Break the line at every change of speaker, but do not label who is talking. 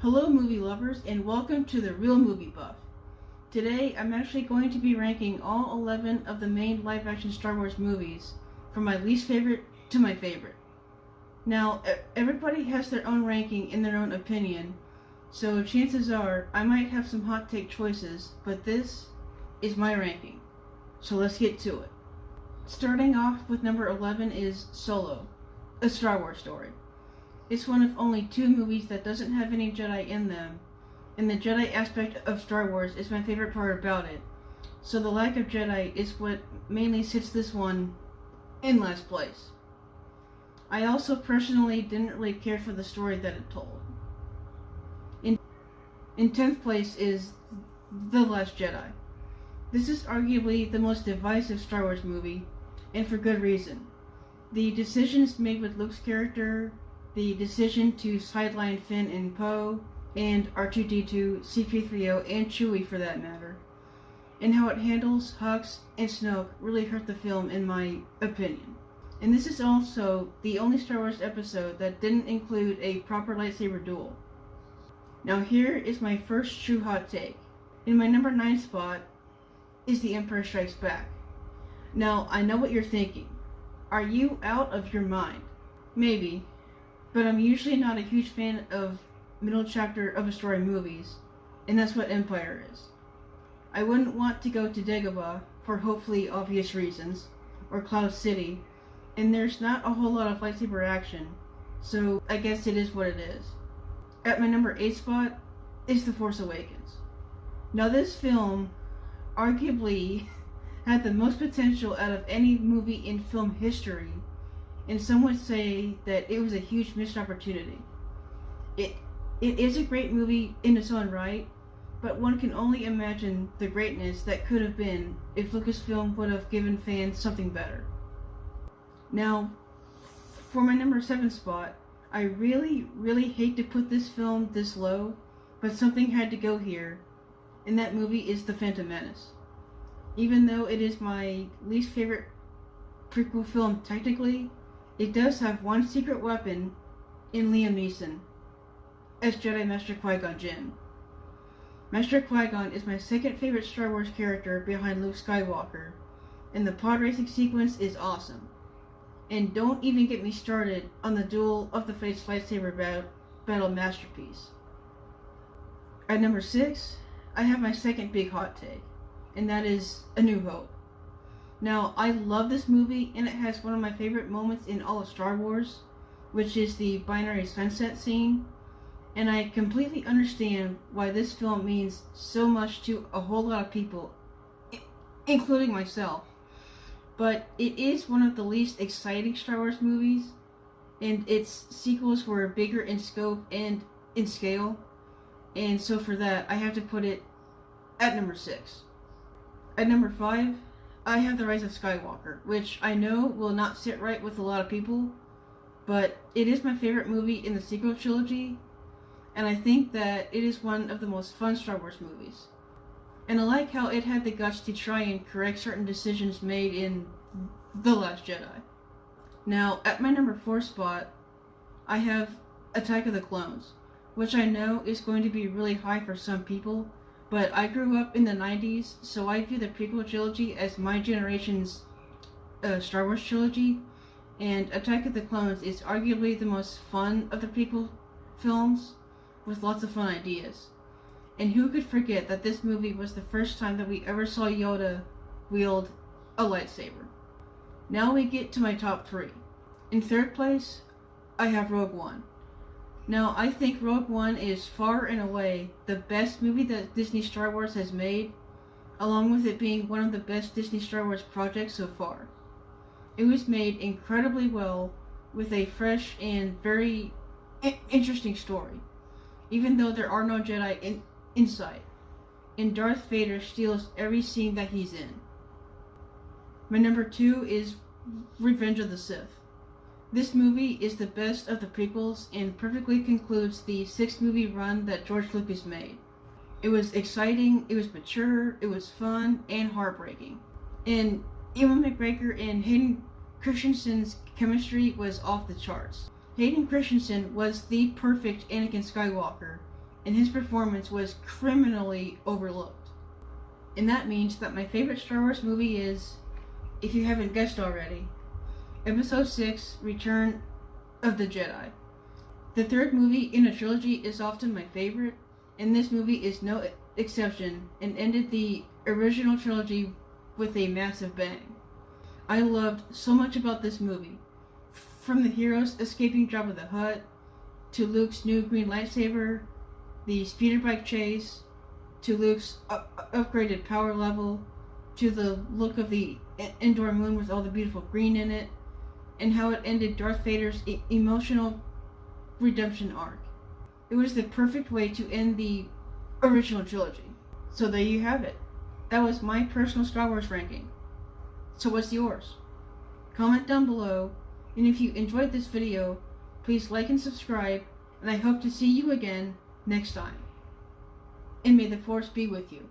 Hello movie lovers and welcome to The Real Movie Buff. Today I'm actually going to be ranking all 11 of the main live action Star Wars movies from my least favorite to my favorite. Now everybody has their own ranking in their own opinion, so chances are I might have some hot take choices, but this is my ranking. So let's get to it. Starting off with number 11 is Solo, a Star Wars story. It's one of only two movies that doesn't have any Jedi in them, and the Jedi aspect of Star Wars is my favorite part about it, so the lack of Jedi is what mainly sits this one in last place. I also personally didn't really care for the story that it told. In 10th place is The Last Jedi. This is arguably the most divisive Star Wars movie, and for good reason. The decisions made with Luke's character, the decision to sideline Finn and Poe, and R2-D2, C-3PO, and Chewie for that matter, and how it handles Hux and Snoke really hurt the film in my opinion. And this is also the only Star Wars episode that didn't include a proper lightsaber duel. Now here is my first true hot take. In my number 9 spot is The Empire Strikes Back. Now I know what you're thinking. Are you out of your mind? Maybe. But I'm usually not a huge fan of middle chapter of a story movies, and that's what Empire is. I wouldn't want to go to Dagobah for hopefully obvious reasons, or Cloud City, and there's not a whole lot of lightsaber action, so I guess it is what it is. At my number 8 spot is The Force Awakens. Now this film arguably had the most potential out of any movie in film history, and some would say that it was a huge missed opportunity. It is a great movie in its own right, but one can only imagine the greatness that could have been if Lucasfilm would have given fans something better. Now, for my number 7 spot, I really hate to put this film this low, but something had to go here, and that movie is The Phantom Menace. Even though it is my least favorite prequel film technically, it does have one secret weapon in Liam Neeson as Jedi Master Qui-Gon Jinn. Master Qui-Gon is my second favorite Star Wars character behind Luke Skywalker, and the pod racing sequence is awesome. And don't even get me started on the Duel of the Fates lightsaber battle masterpiece. At number 6, I have my second big hot take, and that is A New Hope. Now, I love this movie, and it has one of my favorite moments in all of Star Wars, which is the binary sunset scene, and I completely understand why this film means so much to a whole lot of people, including myself. But it is one of the least exciting Star Wars movies, and its sequels were bigger in scope and in scale, and so for that, I have to put it at number 6. At number 5, I have The Rise of Skywalker, which I know will not sit right with a lot of people, but it is my favorite movie in the sequel trilogy, and I think that it is one of the most fun Star Wars movies. And I like how it had the guts to try and correct certain decisions made in The Last Jedi. Now, at my number 4 spot, I have Attack of the Clones, which I know is going to be really high for some people, but I grew up in the 90s, so I view the prequel trilogy as my generation's Star Wars trilogy, and Attack of the Clones is arguably the most fun of the prequel films, with lots of fun ideas. And who could forget that this movie was the first time that we ever saw Yoda wield a lightsaber. Now we get to my top 3. In 3rd place, I have Rogue One. Now, I think Rogue One is far and away the best movie that Disney Star Wars has made, along with it being one of the best Disney Star Wars projects so far. It was made incredibly well, with a fresh and very interesting story, even though there are no Jedi in sight, and Darth Vader steals every scene that he's in. My number 2 is Revenge of the Sith. This movie is the best of the prequels and perfectly concludes the 6-movie run that George Lucas made. It was exciting, it was mature, it was fun, and heartbreaking. And Ewan McGregor and Hayden Christensen's chemistry was off the charts. Hayden Christensen was the perfect Anakin Skywalker, and his performance was criminally overlooked. And that means that my favorite Star Wars movie is, if you haven't guessed already, Episode 6, Return of the Jedi. The third movie in a trilogy is often my favorite, and this movie is no exception, and ended the original trilogy with a massive bang. I loved so much about this movie. From the heroes escaping Jabba the Hutt, to Luke's new green lightsaber, the speeder bike chase, to Luke's upgraded power level, to the look of the Endor moon with all the beautiful green in it, and how it ended Darth Vader's emotional redemption arc. It was the perfect way to end the original trilogy. So there you have it. That was my personal Star Wars ranking. So what's yours? Comment down below, and if you enjoyed this video, please like and subscribe, and I hope to see you again next time. And may the Force be with you.